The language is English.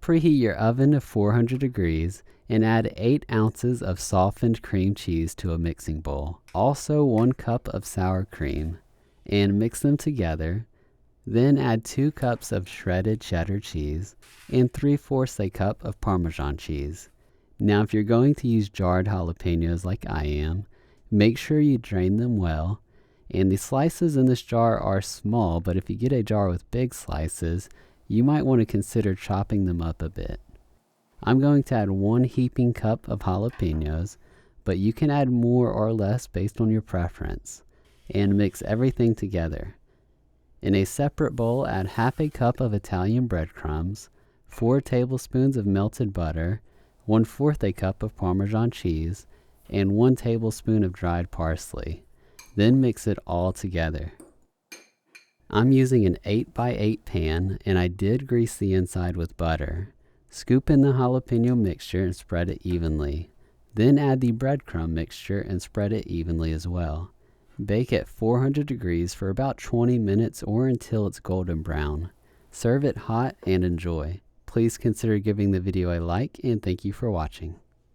Preheat your oven to 400 degrees and add 8 ounces of softened cream cheese to a mixing bowl. Also 1 cup of sour cream, and mix them together. Then add 2 cups of shredded cheddar cheese and 3/4 a cup of parmesan cheese. Now if you're going to use jarred jalapenos like I am, make sure you drain them well. And the slices in this jar are small, but if you get a jar with big slices, you might want to consider chopping them up a bit. I'm going to add 1 heaping cup of jalapenos, but you can add more or less based on your preference, and mix everything together. In a separate bowl, add half a cup of Italian breadcrumbs, 4 tablespoons of melted butter, 1/4 a cup of Parmesan cheese, and 1 tablespoon of dried parsley. Then mix it all together. I'm using an 8x8 pan, and I did grease the inside with butter. Scoop in the jalapeno mixture and spread it evenly. Then add the breadcrumb mixture and spread it evenly as well. Bake at 400 degrees for about 20 minutes or until it's golden brown. Serve it hot and enjoy. Please consider giving the video a like, and thank you for watching.